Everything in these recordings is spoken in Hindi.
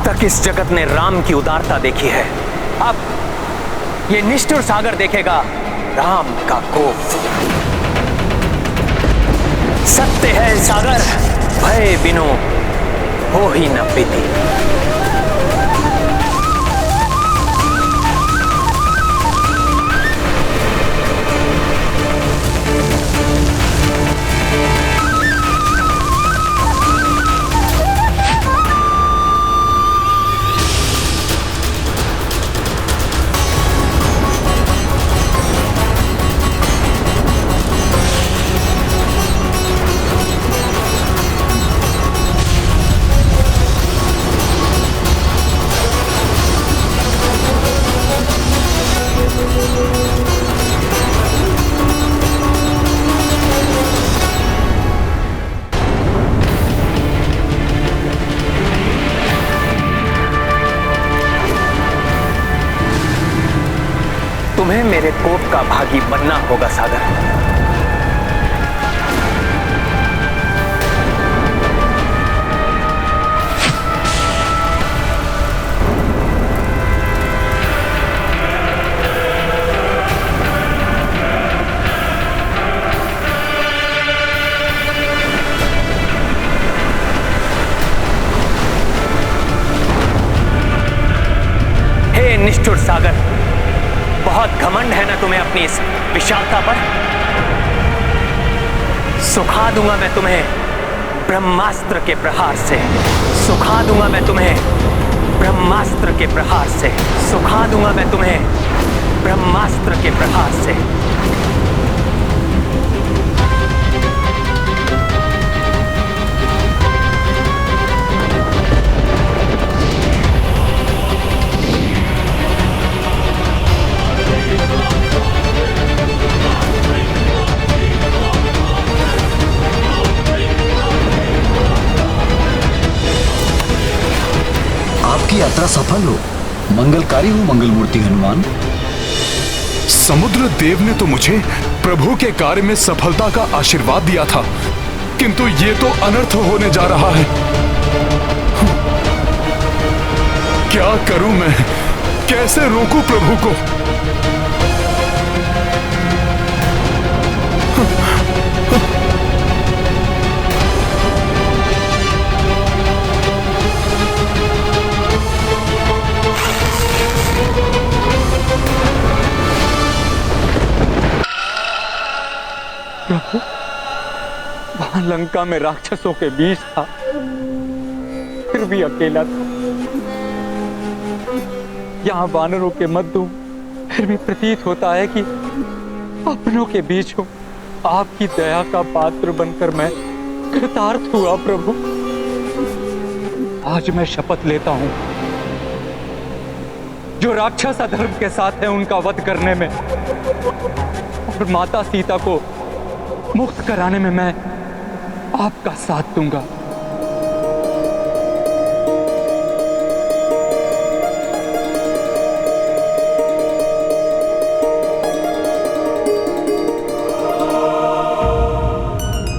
तक इस जगत ने राम की उदारता देखी है, अब ये निष्ठुर सागर देखेगा राम का कोप। सत्य है सागर, भय बिनु हो ही न पीती। तुम्हें मेरे कोप का भागी बनना होगा सागर। हे निष्ठुर सागर, बहुत घमंड है ना तुम्हें अपनी इस विशालता पर। सुखा दूंगा मैं तुम्हें ब्रह्मास्त्र के प्रहार से, सुखा दूंगा मैं तुम्हें ब्रह्मास्त्र के प्रहार से, सुखा दूंगा मैं तुम्हें ब्रह्मास्त्र के प्रहार से। आपकी यात्रा सफल हो, मंगलकारी हो मंगल मूर्ति हनुमान। समुद्र देव ने तो मुझे प्रभु के कार्य में सफलता का आशीर्वाद दिया था, किंतु ये तो अनर्थ होने जा रहा है। क्या करूं मैं, कैसे रोकूं प्रभु को? प्रभु, वहां लंका में राक्षसों के बीच था, फिर भी अकेला था। यहाँ वानरों के मध्य हूं, फिर भी प्रतीत होता है कि अपनों के बीच हूं। आपकी दया का पात्र बनकर मैं कृतार्थ हुआ प्रभु। आज मैं शपथ लेता हूं, जो राक्षस अधर्म के साथ है उनका वध करने में और माता सीता को मुक्त कराने में मैं आपका साथ दूंगा।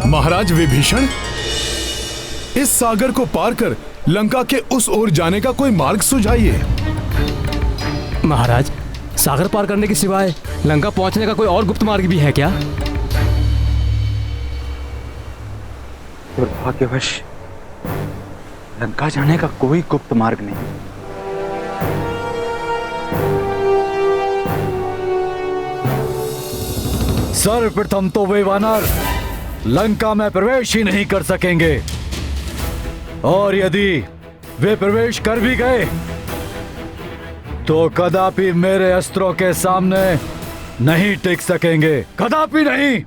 महाराज विभीषण, इस सागर को पार कर लंका के उस ओर जाने का कोई मार्ग सुझाइए। महाराज, सागर पार करने के सिवाय लंका पहुंचने का कोई और गुप्त मार्ग भी है क्या? दुर्भाग्यवश लंका जाने का कोई गुप्त मार्ग नहीं। सर्वप्रथम तो वे वानर लंका में प्रवेश ही नहीं कर सकेंगे, और यदि वे प्रवेश कर भी गए तो कदापि मेरे अस्त्रों के सामने नहीं टिक सकेंगे, कदापि नहीं।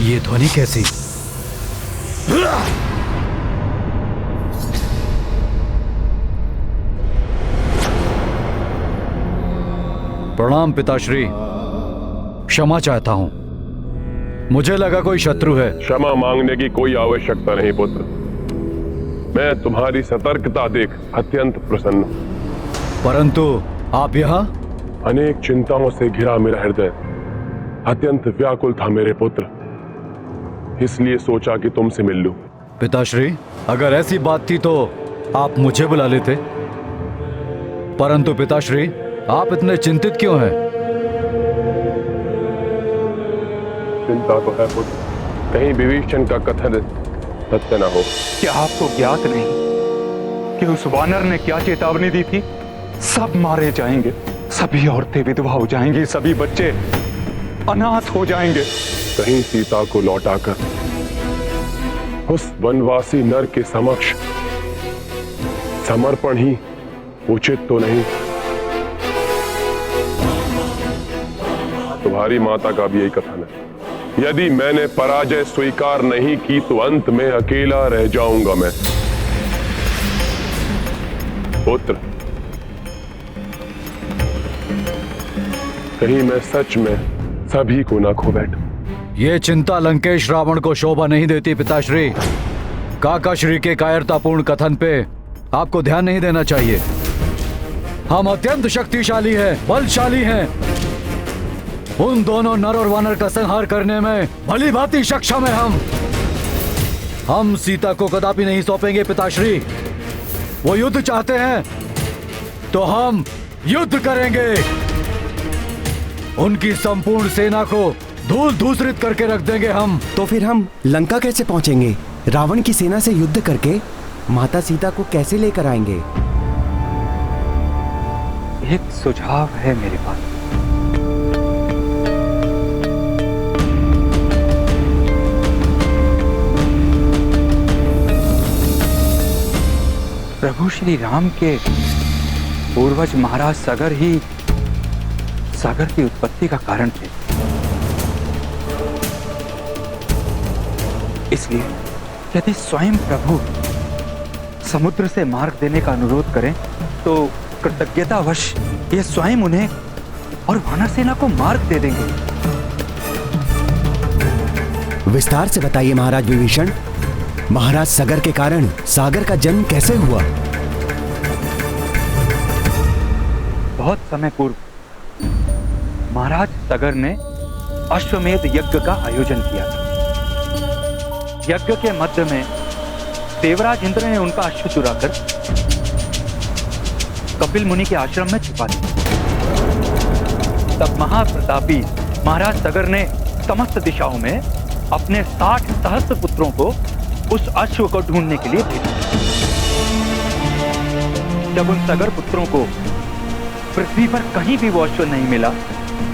ये ध्वनि कैसी? प्रणाम पिताश्री, क्षमा चाहता हूं, मुझे लगा कोई शत्रु है। क्षमा मांगने की कोई आवश्यकता नहीं पुत्र। मैं तुम्हारी सतर्कता देख अत्यंत प्रसन्न हूं। परंतु आप यहाँ? अनेक चिंताओं से घिरा मेरा हृदय अत्यंत व्याकुल था मेरे पुत्र, इसलिए सोचा कि तुमसे मिल लूं। पिताश्री, अगर ऐसी बात थी तो आप मुझे बुला लेते। परंतु पिताश्री, आप इतने चिंतित क्यों हैं? चिंता तो है पुत्र, कहीं विभीषण का कथन सत्य न हो। क्या आपको ज्ञात नहीं कि उस वानर ने क्या चेतावनी दी थी? सब मारे जाएंगे, सभी औरतें विधवा हो जाएंगी, सभी बच्चे अनाथ हो जाएंगे। कहीं सीता को लौटाकर उस वनवासी नर के समक्ष समर्पण ही उचित तो नहीं? तुम्हारी माता का भी यही कथन है, यदि मैंने पराजय स्वीकार नहीं की तो अंत में अकेला रह जाऊंगा मैं। पुत्र, कहीं मैं सच में सभी को ना खो बैठूं। ये चिंता लंकेश रावण को शोभा नहीं देती पिताश्री। काकाश्री के कायरतापूर्ण कथन पे आपको ध्यान नहीं देना चाहिए। हम अत्यंत शक्तिशाली हैं, बलशाली हैं। उन दोनों नर और वानर का संहार करने में भली भांति सक्षम है हम सीता को कदापि नहीं सौंपेंगे पिताश्री। वो युद्ध चाहते हैं तो हम युद्ध करेंगे। उनकी संपूर्ण सेना को धूल धूसरित करके रख देंगे हम। तो फिर हम लंका कैसे पहुंचेंगे? रावण की सेना से युद्ध करके माता सीता को कैसे लेकर आएंगे? एक सुझाव है मेरे पास। प्रभु श्री राम के पूर्वज महाराज सगर ही सागर की उत्पत्ति का कारण थे। इसलिए यदि स्वयं प्रभु समुद्र से मार्ग देने का अनुरोध करें तो कृतज्ञतावश ये स्वयं उन्हें और वानर सेना को मार्ग दे देंगे। विस्तार से बताइए महाराज विभीषण, महाराज सगर के कारण सागर का जन्म कैसे हुआ? बहुत समय पूर्व महाराज सगर ने अश्वमेध यज्ञ का आयोजन किया था। यज्ञ के मध्य में देवराज इंद्र ने उनका अश्व चुराकर कपिल मुनि के आश्रम में छुपा दिया। तब महाप्रतापी महाराज सगर ने समस्त दिशाओं में अपने 60 सहस्त्र पुत्रों को उस अश्व को ढूंढने के लिए भेजा। जब उन सगर पुत्रों को पृथ्वी पर कहीं भी वो अश्व नहीं मिला,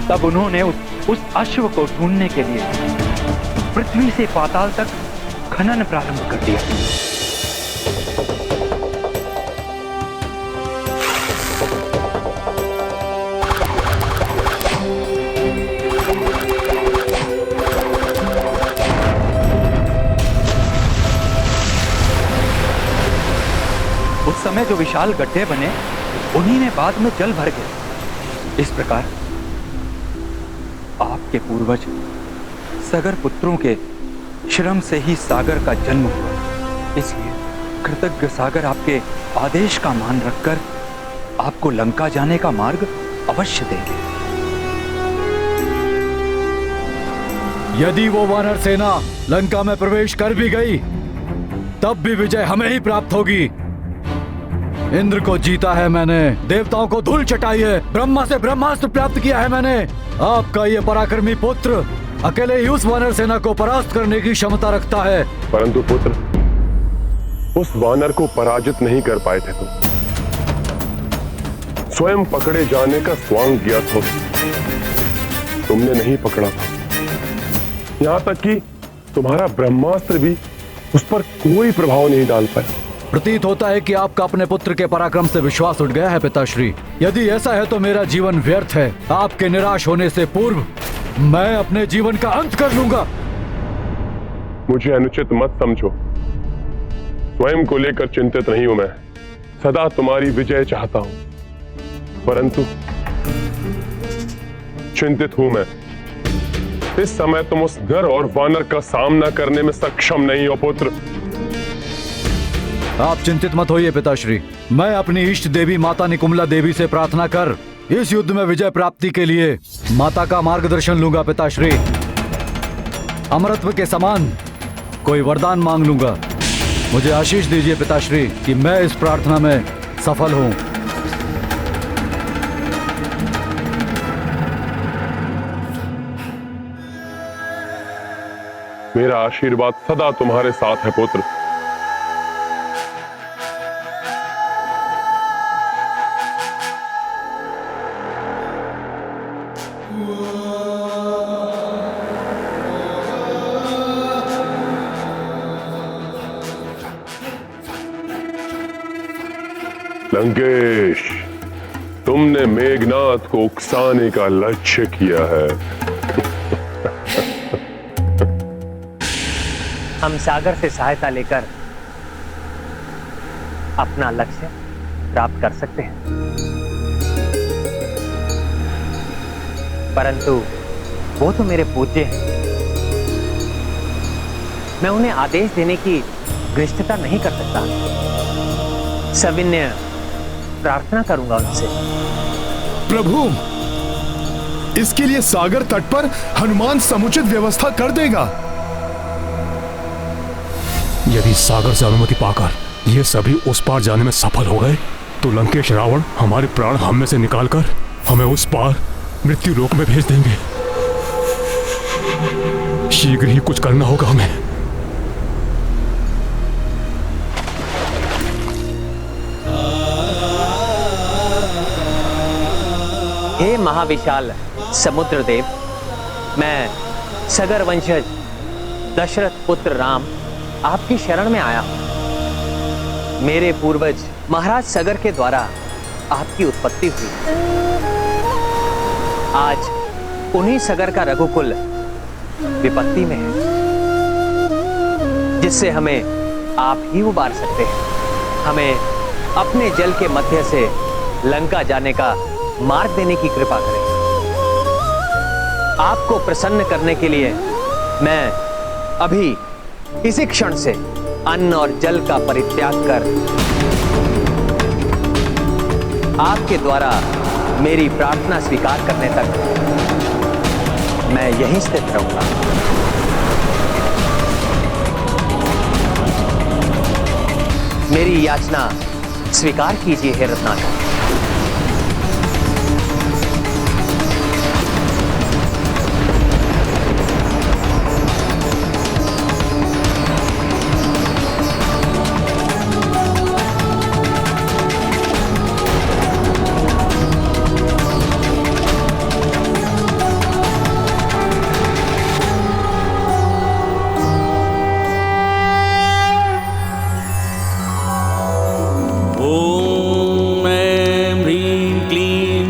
तब उन्होंने उस अश्व को ढूंढने के लिए पृथ्वी से पाताल तक खनन प्रारंभ कर दिया। उस समय जो विशाल गड्ढे बने, उन्हीं में बाद में जल भर गए। इस प्रकार आपके पूर्वज सगर पुत्रों के श्रम से ही सागर का जन्म हुआ। इसलिए कृतज्ञ सागर आपके आदेश का मान रखकर आपको लंका जाने का मार्ग अवश्य देंगे। यदि वो वानर सेना लंका में प्रवेश कर भी गई, तब भी विजय हमें ही प्राप्त होगी। इंद्र को जीता है मैंने, देवताओं को धूल चटाई है, ब्रह्मा से ब्रह्मास्त्र प्राप्त किया है मैंने। आपका ये पराक्रमी पुत्र अकेले ही उस वानर सेना को परास्त करने की क्षमता रखता है। परंतु पुत्र, उस वानर को पराजित नहीं कर पाए थे तुम। स्वयं पकड़े जाने का स्वांग किया था, तुमने नहीं पकड़ा था। यहां तक कि तुम्हारा ब्रह्मास्त्र भी उस पर कोई प्रभाव नहीं डाल पाया। प्रतीत होता है कि आपका अपने पुत्र के पराक्रम से विश्वास उठ गया है पिताश्री। यदि ऐसा है तो मेरा जीवन व्यर्थ है। आपके निराश होने से पूर्व मैं अपने जीवन का अंत कर लूंगा। मुझे अनुचित मत समझो, स्वयं को लेकर चिंतित नहीं हूं मैं, सदा तुम्हारी विजय चाहता हूं। परंतु चिंतित हूं मैं, इस समय तुम उस नर और वानर का सामना करने में सक्षम नहीं हो पुत्र। आप चिंतित मत होइए पिताश्री। मैं अपनी इष्ट देवी माता निकुम्बला देवी से प्रार्थना कर इस युद्ध में विजय प्राप्ति के लिए माता का मार्गदर्शन लूंगा पिताश्री। अमरत्व के समान कोई वरदान मांग लूंगा। मुझे आशीष दीजिए पिताश्री कि मैं इस प्रार्थना में सफल हूं। मेरा आशीर्वाद सदा तुम्हारे साथ है पुत्र। लंकेश, तुमने मेघनाथ को उकसाने का लक्ष्य किया है। हम सागर से सहायता लेकर अपना लक्ष्य प्राप्त कर सकते हैं, परंतु वो तो मेरे पूज्य हैं। मैं उन्हें आदेश देने की गृहस्थता नहीं कर सकता। सविनय प्रार्थना करूंगा उनसे। प्रभु, इसके लिए सागर तट पर हनुमान समुचित व्यवस्था कर देगा। यदि सागर से अनुमति पाकर ये सभी उस पार जाने में सफल हो गए तो लंकेश रावण हमारे प्राण हम में से निकालकर हमें उस पार मृत्यु लोक में भेज देंगे। शीघ्र ही कुछ करना होगा हमें। हे महाविशाल समुद्र देव, मैं सगर वंशज दशरथ पुत्र राम आपकी शरण में आया हूं। मेरे पूर्वज महाराज सगर के द्वारा आपकी उत्पत्ति हुई। आज उन्हीं सगर का रघुकुल विपत्ति में है, जिससे हमें आप ही उबार सकते हैं। हमें अपने जल के मध्य से लंका जाने का मार्ग देने की कृपा करें। आपको प्रसन्न करने के लिए मैं अभी इसी क्षण से अन्न और जल का परित्याग कर आपके द्वारा मेरी प्रार्थना स्वीकार करने तक मैं यहीं स्थित रहूंगा। मेरी याचना स्वीकार कीजिए हे रत्नाकर।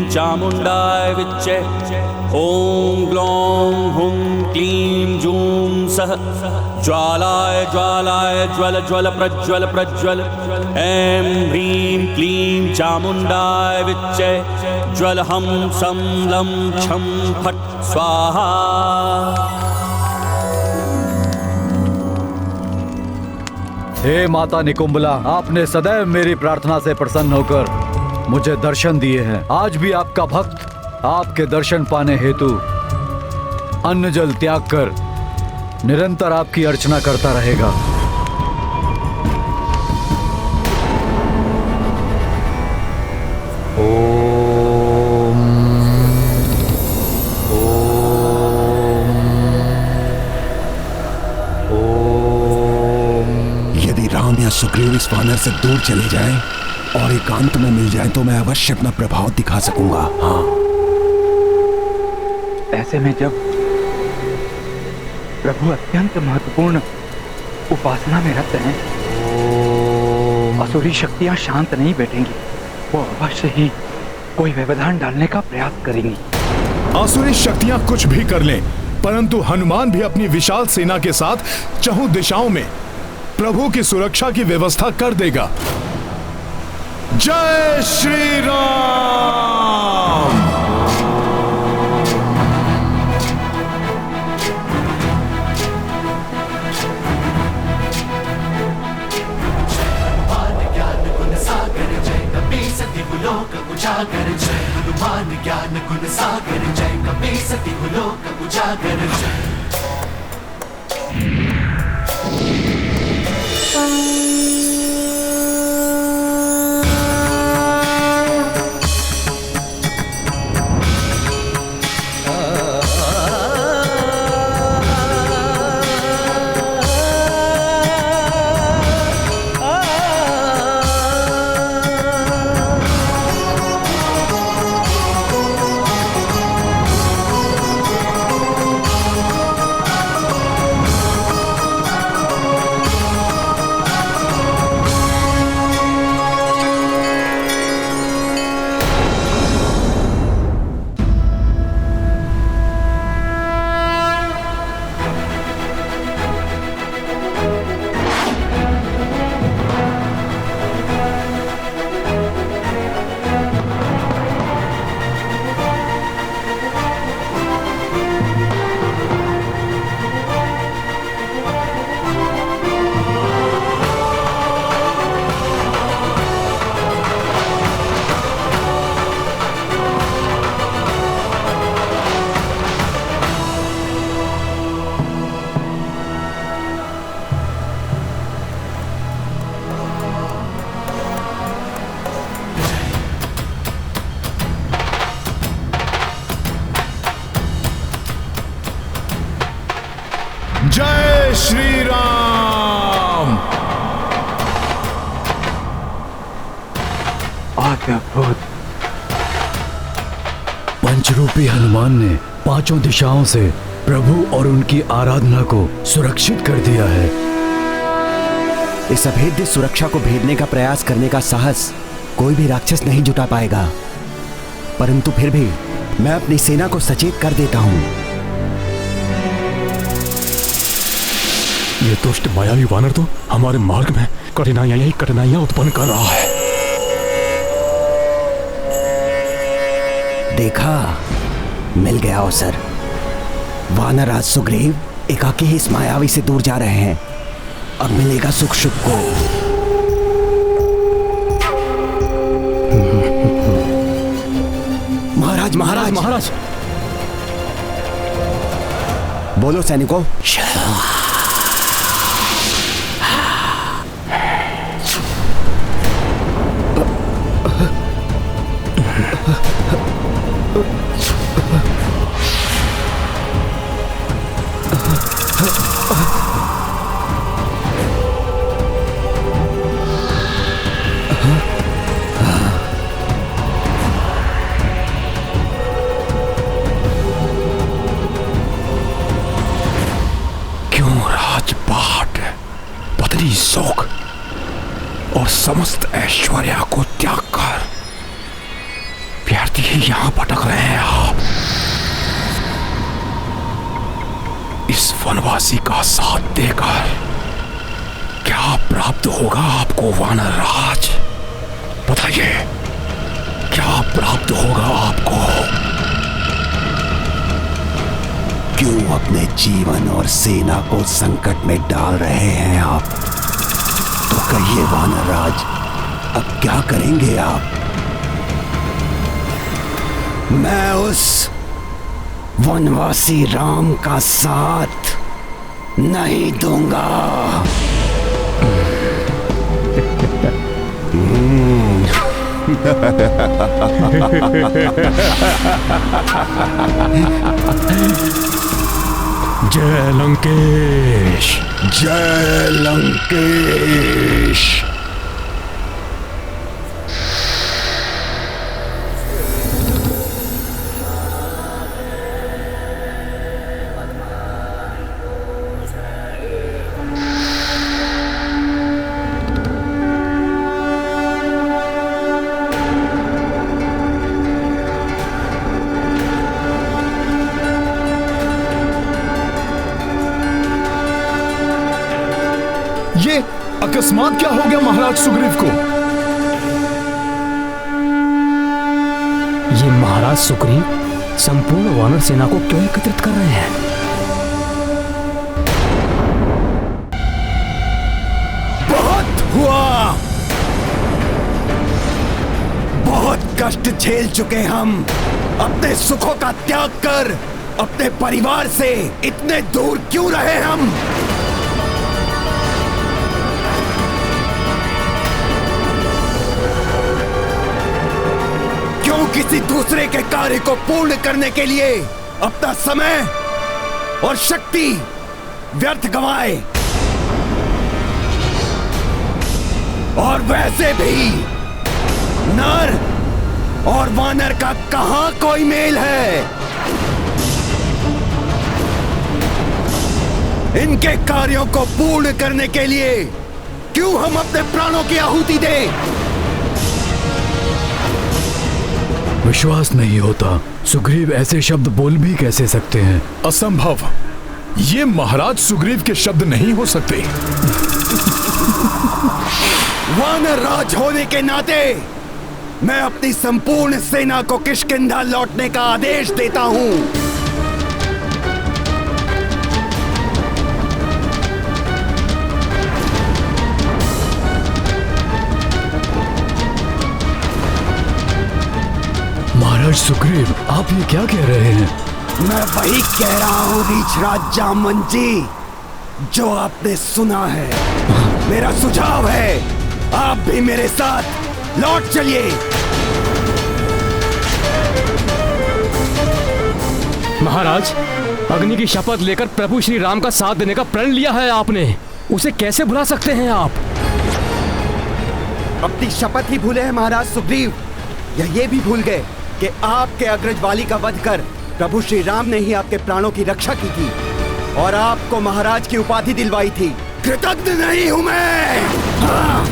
चामुंडाय विच्चे ओम ग्लौं हुं क्लीं जूं सः ज्वालाय ज्वालाय ज्वल ज्वल प्रज्वल प्रज्वल ऐं ह्रीं क्लीं चामुंडाय विच्चे ज्वल हम सं लं छं फट् स्वाहा। हे माता निकुंबला, आपने सदैव मेरी प्रार्थना से प्रसन्न होकर मुझे दर्शन दिए हैं। आज भी आपका भक्त आपके दर्शन पाने हेतु अन्न जल त्याग कर निरंतर आपकी अर्चना करता रहेगा। ओम ओम। यदि राम या सुग्रीव इस वानर से दूर चले जाएं और एकांत में मिल जाए तो मैं अवश्य अपना प्रभाव दिखा सकूंगा। हाँ, ऐसे में जब प्रभु अत्यंत महत्वपूर्ण उपासना में रत हैं, असुरी शक्तियां शांत नहीं बैठेंगी। वो अवश्य ही कोई व्यवधान डालने का प्रयास करेंगी। आसुरी शक्तियां कुछ भी कर लें, परंतु हनुमान भी अपनी विशाल सेना के साथ चहुं दिशाओं में प्रभु की सुरक्षा की व्यवस्था कर देगा। जय श्री राम। हनुमान ज्ञान गुण सागर जय कपी सति लोक उजागर जय। जय श्री राम। अद्भुत। पंचरूपी हनुमान ने पांचों दिशाओं से प्रभु और उनकी आराधना को सुरक्षित कर दिया है। इस अभेद्य सुरक्षा को भेदने का प्रयास करने का साहस कोई भी राक्षस नहीं जुटा पाएगा, परंतु फिर भी मैं अपनी सेना को सचेत कर देता हूं। ये दुष्ट मायावी वानर तो हमारे मार्ग में कठिनाइयां उत्पन्न कर रहा है। देखा, मिल गया अवसर। वानरराज सुग्रीव एकाकी ही इस मायावी से दूर जा रहे हैं। अब मिलेगा सुख शुभ को। महाराज महाराज महाराज, बोलो सैनिकों। शोक और समस्त ऐश्वर्य को त्याग कर व्यर्थ ही यहां भटक रहे हैं आप। इस वनवासी का साथ देकर क्या प्राप्त होगा आपको वानर राज? बताइए, क्या प्राप्त होगा आपको? क्यों अपने जीवन और सेना को संकट में डाल रहे हैं आप? तो कहिए वानर राज, अब क्या करेंगे आप? मैं उस वनवासी राम का साथ नहीं दूंगा। जय लंकेश, जय लंकेश। ये अकस्मात क्या हो गया महाराज सुग्रीव को? ये महाराज सुग्रीव संपूर्ण वानर सेना को क्यों एकत्रित कर रहे हैं? बहुत हुआ, बहुत कष्ट झेल चुके हम अपने सुखों का त्याग कर अपने परिवार से इतने दूर क्यों रहे हम? क्यों किसी दूसरे के कार्य को पूर्ण करने के लिए अपना समय और शक्ति व्यर्थ गंवाए? और वैसे भी नर और वानर का कहां कोई मेल है? इनके कार्यों को पूर्ण करने के लिए क्यों हम अपने प्राणों की आहुति दें? विश्वास नहीं होता। सुग्रीव ऐसे शब्द बोल भी कैसे सकते हैं? असंभव। ये महाराज सुग्रीव के शब्द नहीं हो सकते। वानर राज होने के नाते मैं अपनी संपूर्ण सेना को किष्किंधा लौटने का आदेश देता हूं। महाराज सुग्रीव, आप ये क्या कह रहे हैं? मैं वही कह रहा हूं रीछराज जामवंत जी, जो आपने सुना है। मेरा सुझाव है आप भी मेरे साथ लौट चलिए। महाराज, अग्नि की शपथ लेकर प्रभु श्री राम का साथ देने का प्रण लिया है आपने, उसे कैसे भुला सकते हैं आप? अपनी शपथ ही भूले हैं महाराज सुग्रीव, या ये भी भूल गए कि आपके अग्रज वाली का वध कर प्रभु श्री राम ने ही आपके प्राणों की रक्षा की थी और आपको महाराज की उपाधि दिलवाई थी। कृतज्ञ नहीं हूं मैं। हाँ।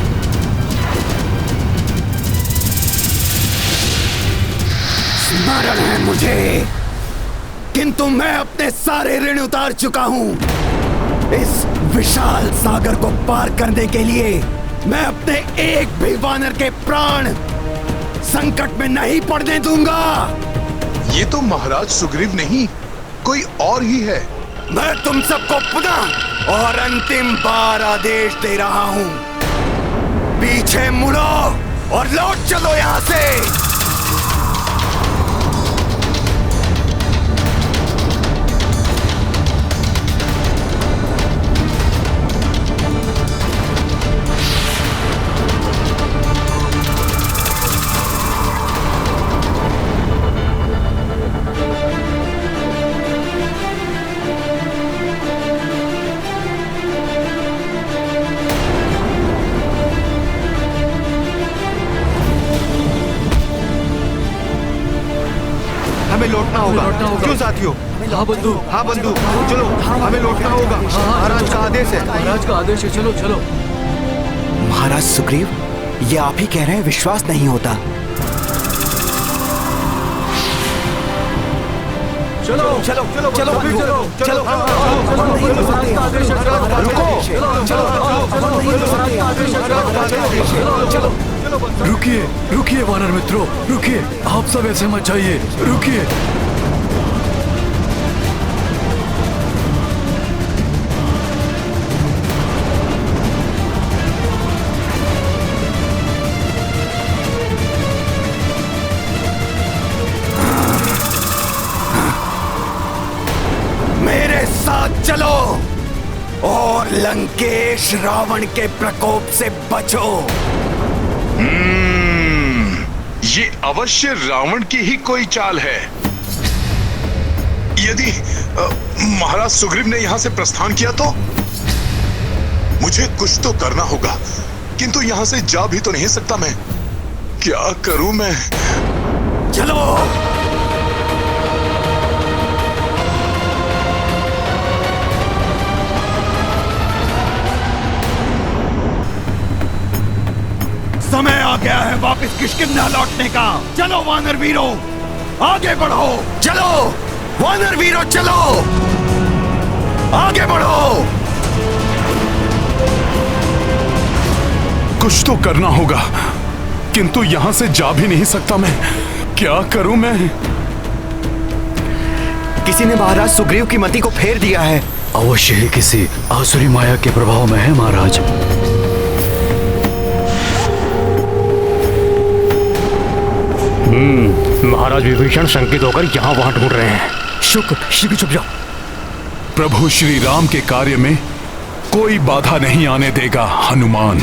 स्मरण है मुझे, किंतु मैं अपने सारे ऋण उतार चुका हूं। इस विशाल सागर को पार करने के लिए मैं अपने एक भी वानर के प्राण संकट में नहीं पड़ने दूंगा। ये तो महाराज सुग्रीव नहीं, कोई और ही है। मैं तुम सबको पुनः और अंतिम बार आदेश दे रहा हूं, पीछे मुड़ो और लौट चलो यहां से। हमें लौटना होगा। क्यों साथियों? हाँ बंधु, हाँ बंधु, चलो हमें लौटना होगा। महाराज का आदेश है। महाराज का आदेश है, चलो चलो। महाराज सुग्रीव, ये आप ही कह रहे हैं, विश्वास नहीं होता। चलो चलो चलो चलो चलो चलो। रुकिए रुकिए वानर मित्रों, रुकिए। आप सब ऐसे मत जाइए, रुकिए। मेरे साथ चलो और लंकेश रावण के प्रकोप से बचो। ये अवश्य रावण की ही कोई चाल है। यदि महाराज सुग्रीव ने यहां से प्रस्थान किया तो मुझे कुछ तो करना होगा, किंतु यहां से जा भी तो नहीं सकता मैं। क्या करूं मैं? चलो। समय आ गया है वापस किष्किंधा लौटने का। चलो वानर वीरों, आगे बढ़ो। चलो वानर वीरों, चलो आगे बढ़ो। कुछ तो करना होगा, किंतु यहां से जा भी नहीं सकता मैं। क्या करूं मैं? किसी ने महाराज सुग्रीव की मति को फेर दिया है। अवश्य ही किसी आसुरी माया के प्रभाव में है महाराज। महाराज विभीषण शंकित होकर यहाँ वहां ढूंढ रहे हैं। शुक्र चुप जाओ। प्रभु श्री राम के कार्य में कोई बाधा नहीं आने देगा हनुमान।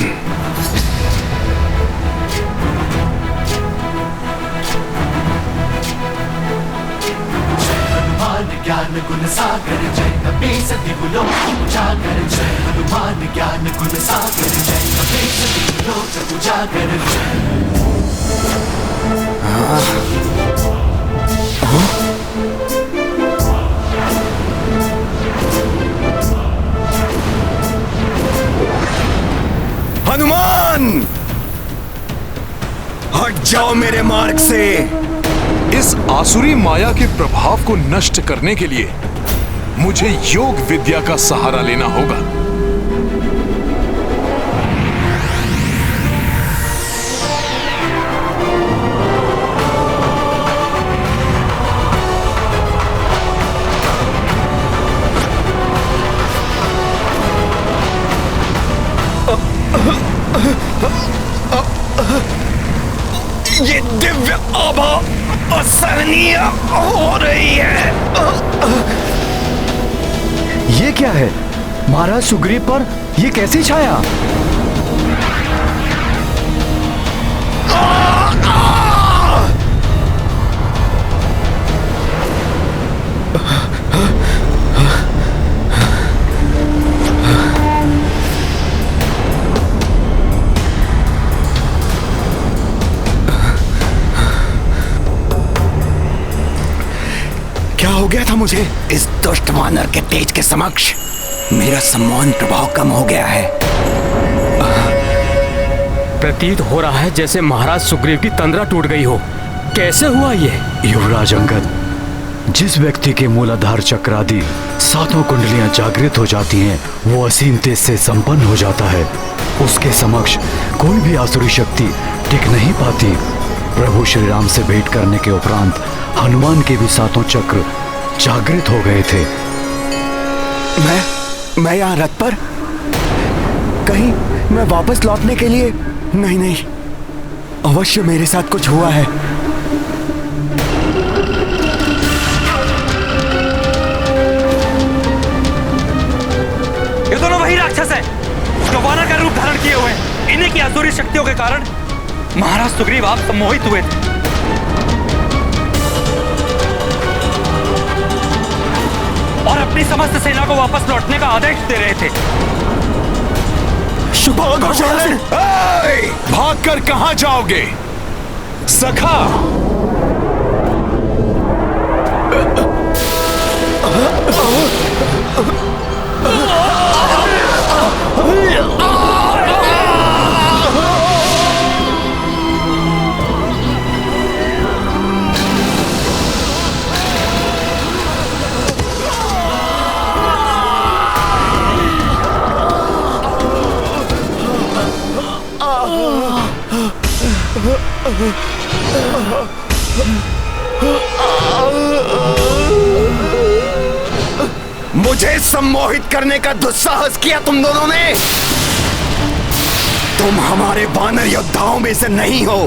ज्ञान गुण सागर जय कपीस दिगुलोक उजागर जय हनुमान ज्ञान गुण सागर जय कपीस दिगुलोक उजागर हनुमान, हट जाओ मेरे मार्ग से। इस आसुरी माया के प्रभाव को नष्ट करने के लिए मुझे योग विद्या का सहारा लेना होगा। ये दिव्य आभा असहनीय हो रही है। ये क्या है? महाराज सुग्रीव पर ये कैसे छाया? क्या हो गया था मुझे? इस दुष्ट वानर के तेज के समक्ष मेरा सम्मान प्रभाव कम हो गया है। प्रतीत हो रहा है जैसे महाराज सुग्रीव की तंद्रा टूट गई हो। कैसे हुआ ये? युवराज अंगद, जिस व्यक्ति के मूलाधार चक्र आदि 7 कुंडलियां जागृत हो जाती हैं, वो असीम तेज से संपन्न हो जाता है। उसके समक्ष कोई भी आसुरी शक्ति टिक नहीं पाती। प्रभु श्री राम से भेंट करने के उपरांत हनुमान के भी 7 चक्र जागृत हो गए थे। मैं यहाँ रथ पर? कहीं मैं वापस लौटने के लिए? नहीं, अवश्य मेरे साथ कुछ हुआ है। ये दोनों वही राक्षस हैं जो वानर का रूप धारण किए हुए हैं। इन्हीं की आसुरी शक्तियों के कारण महाराज सुग्रीव आप सम्मोहित हुए थे और अपनी समस्त सेना को वापस लौटने का आदेश दे रहे थे। भागकर कहां जाओगे सखा? मुझे सम्मोहित करने का दुस्साहस किया तुम दोनों ने। तुम हमारे वानर योद्धाओं में से नहीं हो।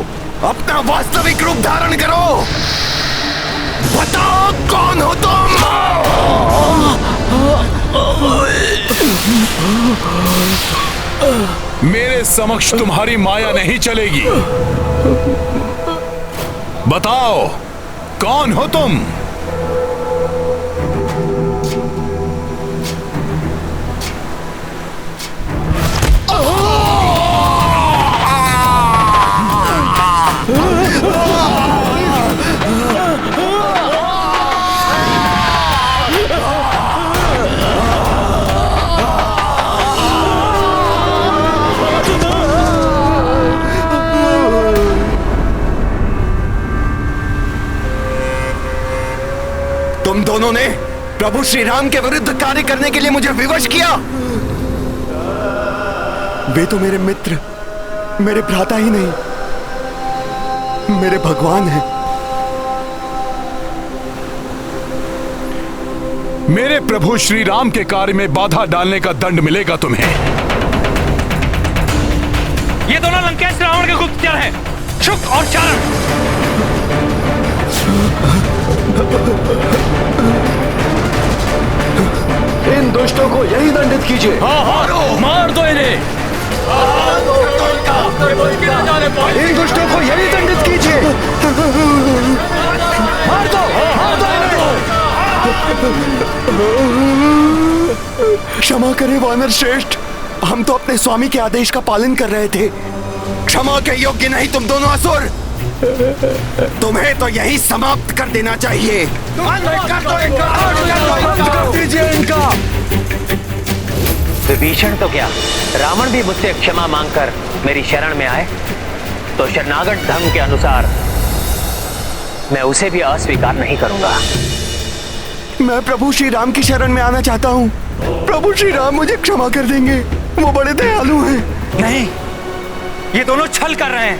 अपना वास्तविक रूप धारण करो। बताओ कौन हो तुम? मेरे समक्ष तुम्हारी माया नहीं चलेगी। बताओ कौन हो तुम? तुम दोनों ने प्रभु श्री राम के विरुद्ध कार्य करने के लिए मुझे विवश किया। वे तो मेरे मित्र, मेरे भ्राता ही नहीं, मेरे भगवान हैं। मेरे प्रभु श्री राम के कार्य में बाधा डालने का दंड मिलेगा तुम्हें। ये दोनों लंकेश रावण के गुप्तचर हैं, शुक और चारण। इन दुष्टों को यही दंडित कीजिए। मार दो इन्हें। इन दुष्टों को यही दंडित कीजिए। मार दो क्षमा करें वानर श्रेष्ठ, हम तो अपने स्वामी के आदेश का पालन कर रहे थे। क्षमा के योग्य नहीं तुम दोनों असुर। तुम्हें तो यही समाप्त कर देना चाहिए। कर दीजिए इनका। विभीषण तो क्या, रावण भी मुझसे क्षमा मांगकर मेरी शरण में आए तो शरणागत धर्म के अनुसार मैं उसे भी अस्वीकार नहीं करूंगा। मैं प्रभु श्री राम की शरण में आना चाहता हूँ। प्रभु श्री राम मुझे क्षमा कर देंगे, वो बड़े दयालु हैं। नहीं, ये दोनों छल कर रहे हैं।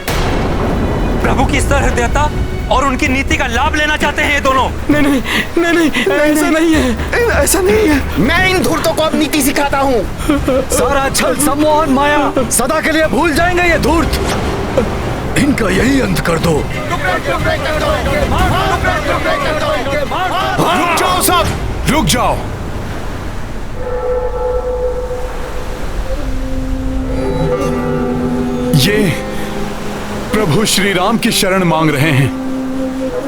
प्रभु की सहृदयता और उनकी नीति का लाभ लेना चाहते हैं ये दोनों। नहीं, ऐसा नहीं है, ऐसा नहीं है। मैं इन धूर्तों को अब नीति सिखाता हूँ। सारा छल, सम्मोहन, माया सदा के लिए भूल जाएंगे ये धूर्त। इनका यही अंत कर दो। रुक जाओ सब, रुक जाओ। ये प्रभु श्री राम की शरण मांग रहे हैं।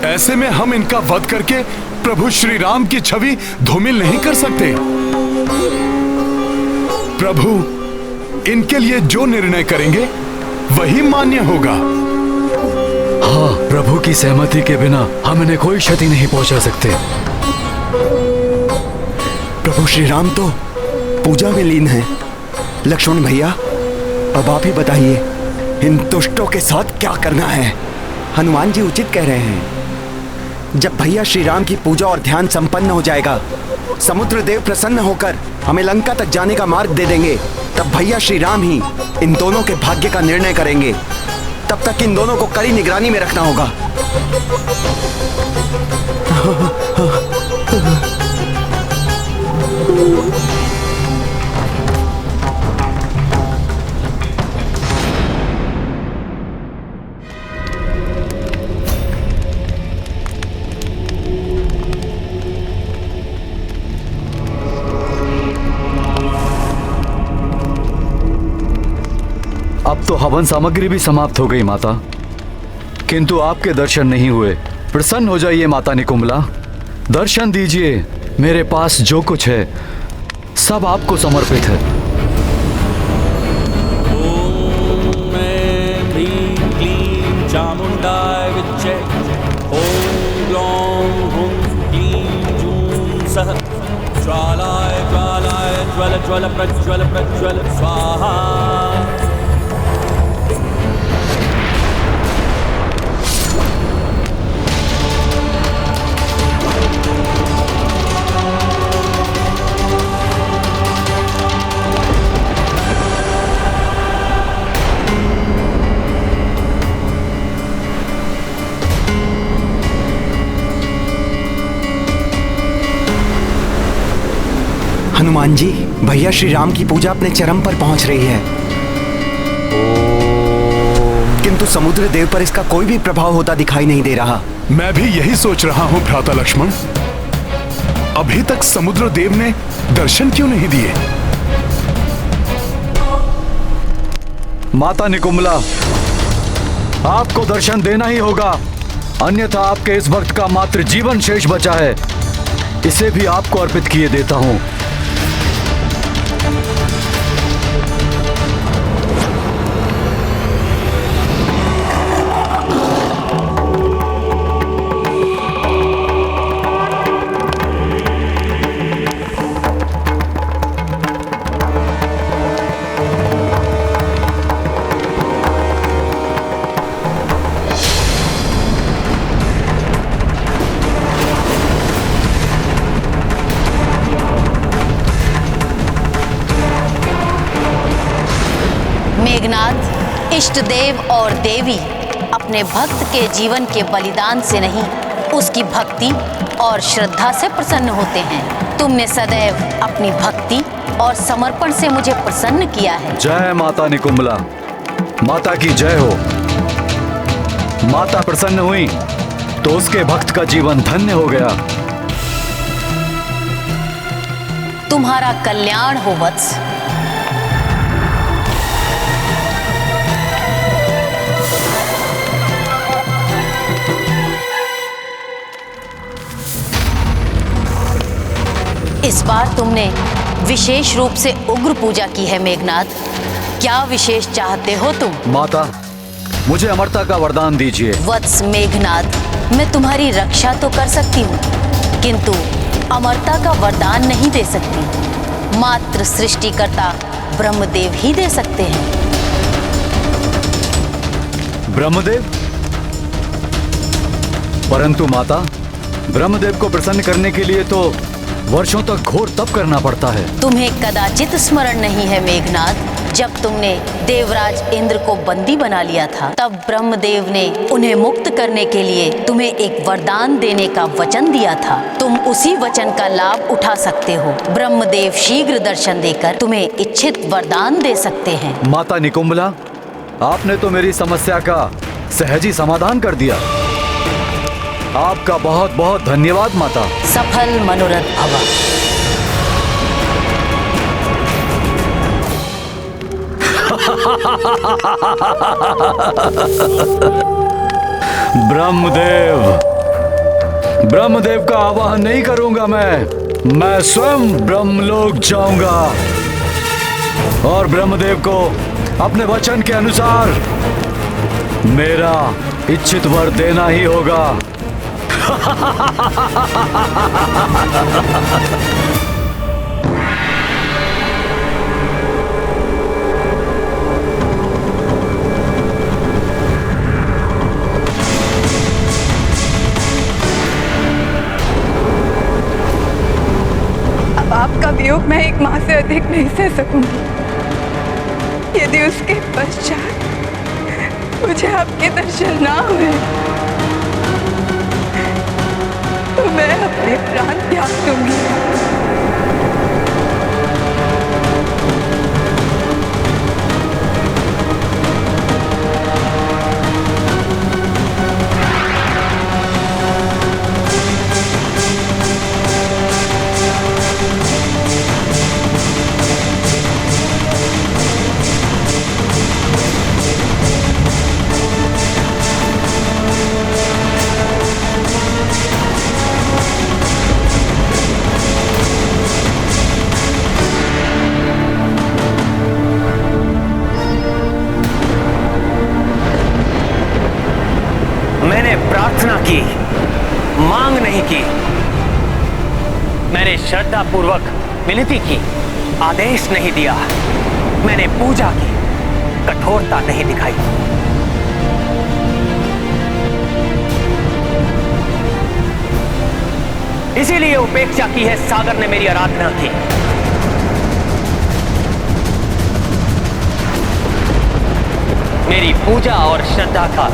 ऐसे में हम इनका वध करके प्रभु श्री राम की छवि धूमिल नहीं कर सकते। प्रभु इनके लिए जो निर्णय करेंगे वही मान्य होगा। हाँ, प्रभु की सहमति के बिना हम इन्हें कोई क्षति नहीं पहुंचा सकते। प्रभु श्री राम तो पूजा में लीन हैं। लक्ष्मण भैया, अब आप ही बताइए, इन दुष्टों के साथ क्या करना है? हनुमान जी उचित कह रहे हैं। जब भैया श्री राम की पूजा और ध्यान संपन्न हो जाएगा, समुद्र देव प्रसन्न होकर हमें लंका तक जाने का मार्ग दे देंगे, तब भैया श्री राम ही इन दोनों के भाग्य का निर्णय करेंगे। तब तक इन दोनों को कड़ी निगरानी में रखना होगा। अब तो हवन सामग्री भी समाप्त हो गई माता, किंतु आपके दर्शन नहीं हुए। प्रसन्न हो जाइए माता निकुंभला, दर्शन दीजिए। मेरे पास जो कुछ है सब आपको समर्पित है। ओम ह्रीं क्लीं चामुंडाय विच्चे। ओम ग्लौं हुं क्लीं जूं सः। ज्वालाय ज्वालाय ज्वल ज्वल प्रज्वल प्रज्वल स्वाहा। हनुमान जी, भैया श्री राम की पूजा अपने चरम पर पहुंच रही है, किंतु समुद्र देव पर इसका कोई भी प्रभाव होता दिखाई नहीं दे रहा। मैं भी यही सोच रहा हूं भ्राता लक्ष्मण। अभी तक समुद्र देव ने दर्शन क्यों नहीं दिए? माता निकुंभला, आपको दर्शन देना ही होगा, अन्यथा आपके इस भक्त का मात्र जीवन शेष बचा है, इसे भी आपको अर्पित किए देता हूं। मेघनाथ, इष्ट देव और देवी अपने भक्त के जीवन के बलिदान से नहीं, उसकी भक्ति और श्रद्धा से प्रसन्न होते हैं। तुमने सदैव अपनी भक्ति और समर्पण से मुझे प्रसन्न किया है। जय माता निकुंभला, माता की जय हो। माता प्रसन्न हुई तो उसके भक्त का जीवन धन्य हो गया। तुम्हारा कल्याण हो वत्स। इस बार तुमने विशेष रूप से उग्र पूजा की है मेघनाद। क्या विशेष चाहते हो तुम? माता, मुझे अमरता का वरदान दीजिए। वत्स मेघनाद, मैं तुम्हारी रक्षा तो कर सकती हूँ, किंतु अमरता का वरदान नहीं दे सकती। मात्र सृष्टिकर्ता ब्रह्मदेव ही दे सकते हैं। ब्रह्मदेव? परंतु माता, ब्रह्मदेव को प्रसन्न करने के लिए तो वर्षों तक घोर तप करना पड़ता है। तुम्हें कदाचित स्मरण नहीं है मेघनाद, जब तुमने देवराज इंद्र को बंदी बना लिया था, तब ब्रह्मदेव ने उन्हें मुक्त करने के लिए तुम्हें एक वरदान देने का वचन दिया था। तुम उसी वचन का लाभ उठा सकते हो। ब्रह्मदेव शीघ्र दर्शन देकर तुम्हें इच्छित वरदान दे सकते हैं। माता निकुंभला, आपने तो मेरी समस्या का सहजी समाधान कर दिया। आपका बहुत बहुत धन्यवाद माता। सफल मनोरथ भव। ब्रह्मदेव का आवाहन नहीं करूंगा। मैं स्वयं ब्रह्मलोक जाऊंगा और ब्रह्मदेव को अपने वचन के अनुसार मेरा इच्छित वर देना ही होगा। अब आपका वियोग मैं एक माह से अधिक नहीं सह सकूंगी। यदि उसके पश्चात मुझे आपके दर्शन ना हुए तो मैं अपने प्राण त्याग दूंगी। प्रार्थना की, मांग नहीं की। मैंने श्रद्धा पूर्वक विनती की, आदेश नहीं दिया। मैंने पूजा की, कठोरता नहीं दिखाई। इसीलिए उपेक्षा की है सागर ने मेरी आराधना की। मेरी पूजा और श्रद्धा का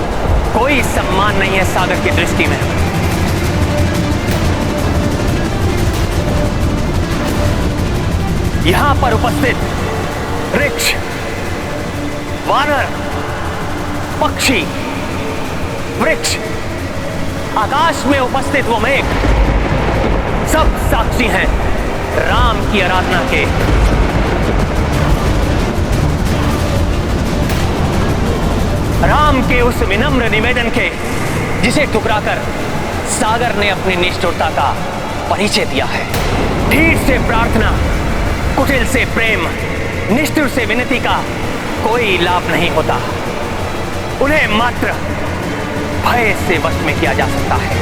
कोई सम्मान नहीं है सागर की दृष्टि में। यहां पर उपस्थित वृक्ष, वानर, पक्षी, वृक्ष, आकाश में उपस्थित वो मेघ, सब साक्षी हैं राम की आराधना के। राम के उस विनम्र निवेदन के, जिसे ठुकराकर सागर ने अपनी निष्ठुरता का परिचय दिया है। धीर से प्रार्थना, कुटिल से प्रेम, निष्ठुर से विनती का कोई लाभ नहीं होता। उन्हें मात्र भय से वश में किया जा सकता है।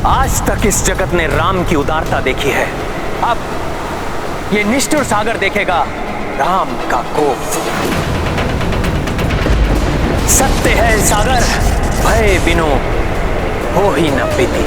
आज तक इस जगत ने राम की उदारता देखी है, अब ये निष्ठुर सागर देखेगा राम का कोप। सत्य है सागर, भय बिनु हो ही न प्रीति।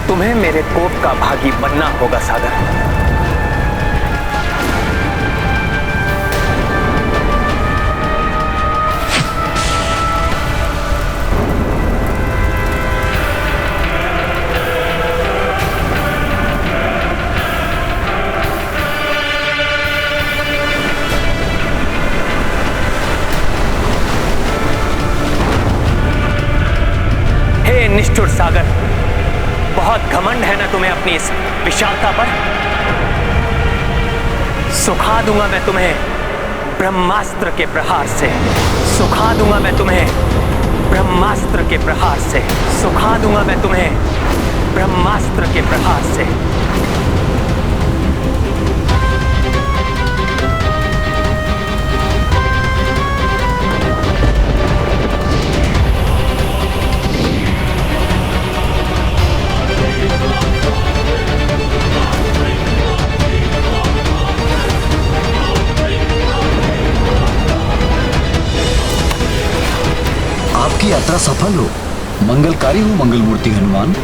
तुम्हें मेरे कोप का भागी बनना होगा सागर। हे निष्ठुर सागर, बहुत घमंड है ना तुम्हें अपनी इस विशालता पर। सुखा दूंगा मैं तुम्हें ब्रह्मास्त्र के प्रहार से। सुखा दूंगा मैं तुम्हें ब्रह्मास्त्र के प्रहार से। सुखा दूंगा मैं तुम्हें ब्रह्मास्त्र के प्रहार से। आपकी यात्रा सफल हो, मंगलकारी हो मंगलमूर्ति हनुमान।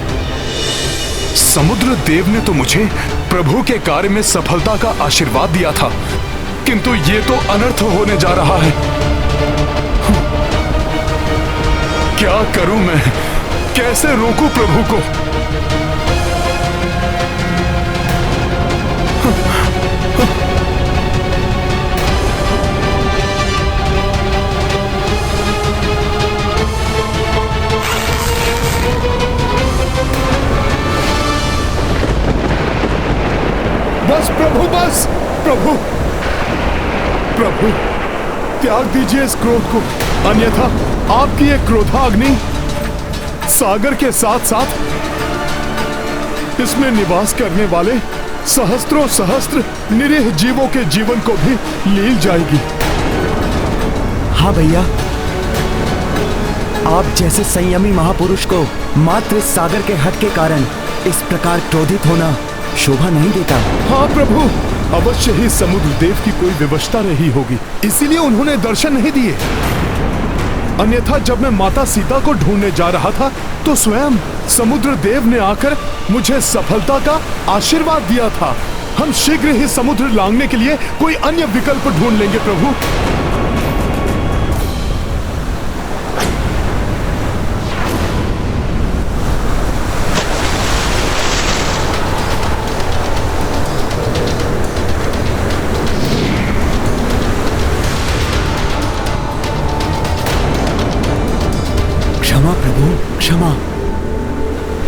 समुद्र देव ने तो मुझे प्रभु के कार्य में सफलता का आशीर्वाद दिया था, किंतु ये तो अनर्थ होने जा रहा है। क्या करूं मैं, कैसे रोकूं प्रभु को? बस प्रभु, बस प्रभु, प्रभु त्याग दीजिए इस क्रोध को, अन्यथा आपकी ये क्रोधाग्नि सागर के साथ साथ इसमें निवास करने वाले सहस्त्रों सहस्त्र निरीह जीवों के जीवन को भी लील जाएगी। हाँ भैया, आप जैसे संयमी महापुरुष को मात्र इस सागर के हट के कारण इस प्रकार क्रोधित होना शोभा नहीं देता। हाँ प्रभु, अवश्य ही समुद्र देव की कोई विवशता रही होगी, इसीलिए उन्होंने दर्शन नहीं दिए। अन्यथा जब मैं माता सीता को ढूंढने जा रहा था तो स्वयं समुद्र देव ने आकर मुझे सफलता का आशीर्वाद दिया था। हम शीघ्र ही समुद्र लांघने के लिए कोई अन्य विकल्प ढूंढ लेंगे प्रभु। क्षमा प्रभु, क्षमा।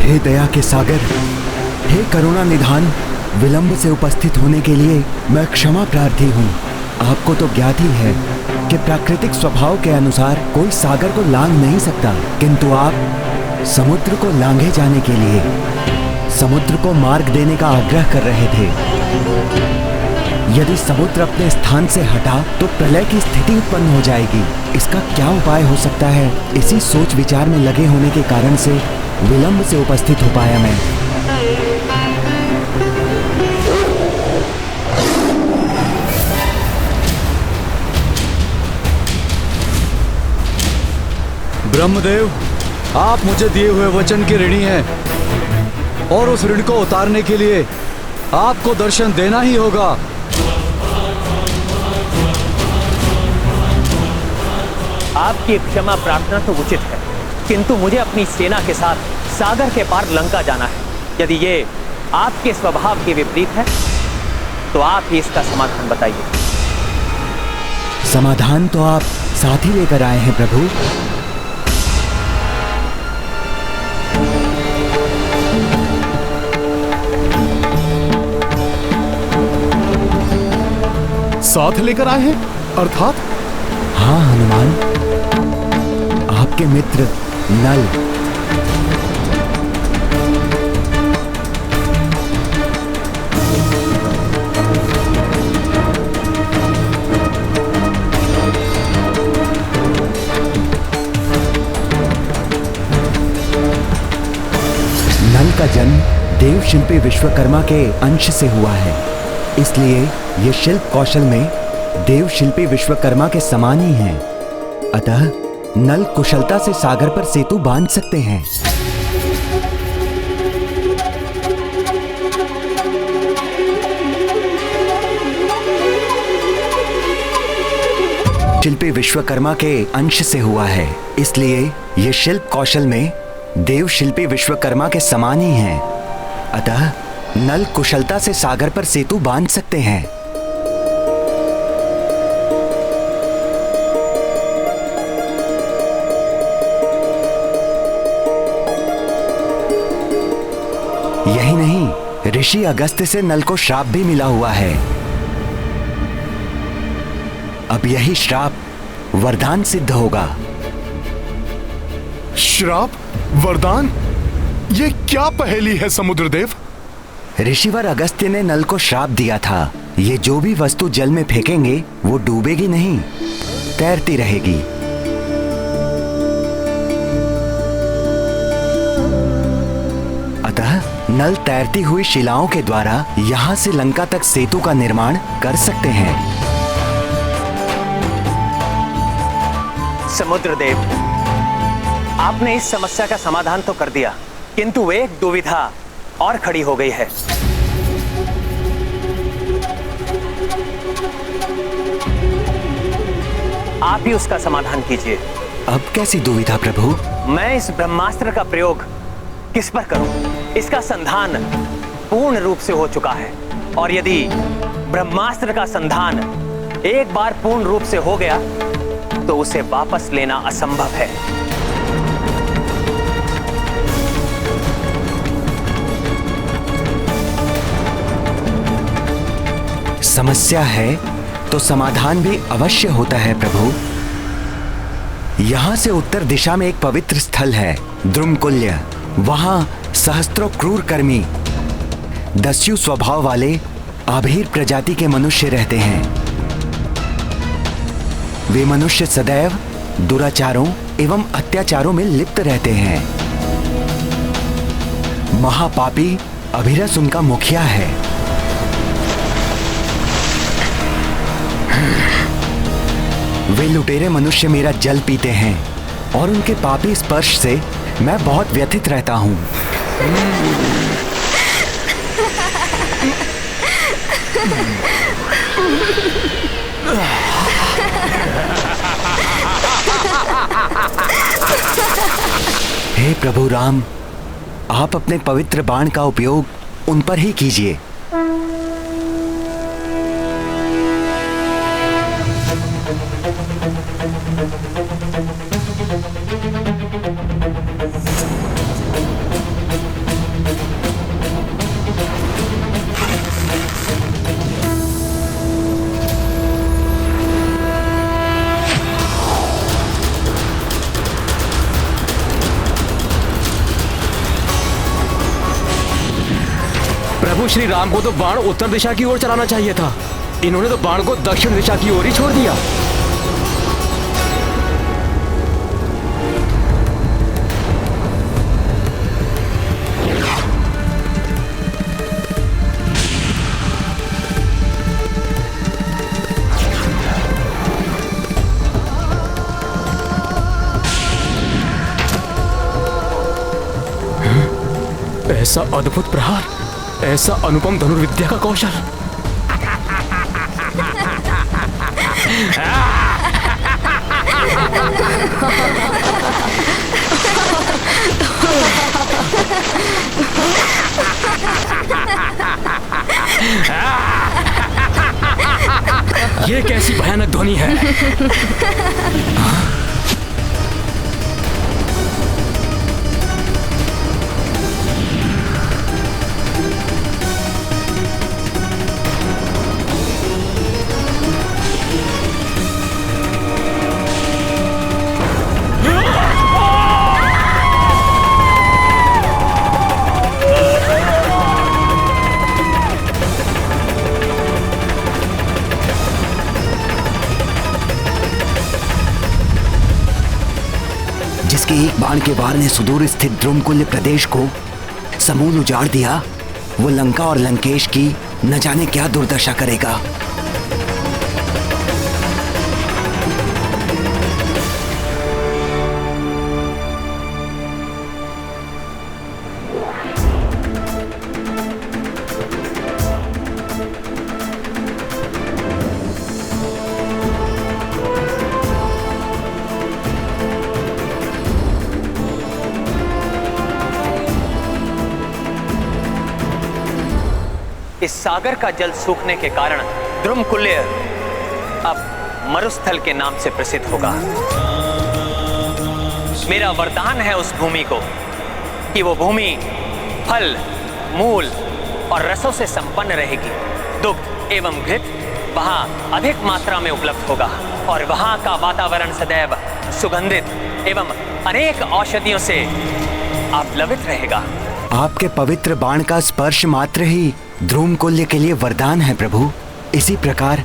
हे दया के सागर, हे करुणा निधान, विलंब से उपस्थित होने के लिए मैं क्षमा प्रार्थी हूँ। आपको तो ज्ञात ही है कि प्राकृतिक स्वभाव के अनुसार कोई सागर को लांघ नहीं सकता, किंतु आप समुद्र को लांघे जाने के लिए समुद्र को मार्ग देने का आग्रह कर रहे थे। यदि समुद्र अपने स्थान से हटा तो प्रलय की स्थिति उत्पन्न हो जाएगी। इसका क्या उपाय हो सकता है? इसी सोच विचार में लगे होने के कारण से विलंब से उपस्थित हो पाया मैं। ब्रह्मदेव, आप मुझे दिए हुए वचन के ऋणी हैं और उस ऋण को उतारने के लिए आपको दर्शन देना ही होगा। आपकी क्षमा प्रार्थना तो उचित है, किंतु मुझे अपनी सेना के साथ सागर के पार लंका जाना है। यदि ये आपके स्वभाव के विपरीत है, तो आप ही इसका समाधान बताइए। समाधान तो आप साथ ही लेकर आए हैं प्रभु। साथ लेकर आए हैं अर्थात? हाँ हनुमान, आपके मित्र नल। नल का जन्म देव शिल्पी विश्वकर्मा के अंश से हुआ है, इसलिए ये शिल्प कौशल में देव शिल्पी विश्वकर्मा के समान ही हैं। अतः नल कुशलता से सागर पर सेतु बांध सकते हैं। शिल्पी विश्वकर्मा के अंश से हुआ है, इसलिए ये शिल्प कौशल में देव शिल्पी विश्वकर्मा के समान ही हैं। अतः नल कुशलता से सागर पर सेतु बांध सकते हैं। यही नहीं, ऋषि अगस्त्य से नल को श्राप भी मिला हुआ है। अब यही श्राप वरदान सिद्ध होगा। श्राप? वरदान? ये क्या पहेली है समुद्रदेव? ऋषिवर अगस्त्य ने नल को श्राप दिया था, ये जो भी वस्तु जल में फेंकेंगे वो डूबेगी नहीं, तैरती रहेगी। अतः नल तैरती हुई शिलाओं के द्वारा यहाँ से लंका तक सेतु का निर्माण कर सकते हैं। समुद्रदेव, आपने इस समस्या का समाधान तो कर दिया, किंतु एक दुविधा और खड़ी हो गई है। आप ही उसका समाधान कीजिए। अब कैसी दुविधा प्रभु? मैं इस ब्रह्मास्त्र का प्रयोग किस पर करूं? इसका संधान पूर्ण रूप से हो चुका है, और यदि ब्रह्मास्त्र का संधान एक बार पूर्ण रूप से हो गया तो उसे वापस लेना असंभव है। समस्या है तो समाधान भी अवश्य होता है प्रभु। यहाँ से उत्तर दिशा में एक पवित्र स्थल है, द्रुमकुल्य। वहां सहस्त्रों क्रूर कर्मी, दस्यु स्वभाव वाले आभीर प्रजाति के मनुष्य रहते हैं। वे मनुष्य सदैव दुराचारों एवं अत्याचारों में लिप्त रहते हैं। महापापी अभिरस उनका मुखिया है। वे लुटेरे मनुष्य मेरा जल पीते हैं और उनके पापी स्पर्श से मैं बहुत व्यथित रहता हूं। हे प्रभु राम, आप अपने पवित्र बाण का उपयोग उन पर ही कीजिए। प्रभु श्री राम को तो बाण उत्तर दिशा की ओर चलाना चाहिए था, इन्होंने तो बाण को दक्षिण दिशा की ओर ही छोड़ दिया। ऐसा अद्भुत प्रहार, ऐसा अनुपम धनुर्विद्या का कौशल। ये कैसी भयानक ध्वनि है? जिसके एक बाण के वार ने सुदूर स्थित द्रुमकुल्य प्रदेश को समूल उजाड़ दिया, वो लंका और लंकेश की न जाने क्या दुर्दशा करेगा। इस सागर का जल सूखने के कारण द्रुमकुल्य अब मरुस्थल के नाम से प्रसिद्ध होगा। मेरा वरदान है उस भूमि को कि वो भूमि फल, मूल और रसों से संपन्न रहेगी। दुग्ध एवं घृत वहां अधिक मात्रा में उपलब्ध होगा और वहां का वातावरण सदैव सुगंधित एवं अनेक औषधियों से आप्लवित रहेगा। आपके पवित्र बाण का स्पर्श मात्र ही द्रुमकुल्य के लिए वरदान है प्रभु। इसी प्रकार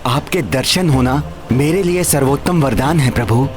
आपके दर्शन होना मेरे लिए सर्वोत्तम वरदान है प्रभु।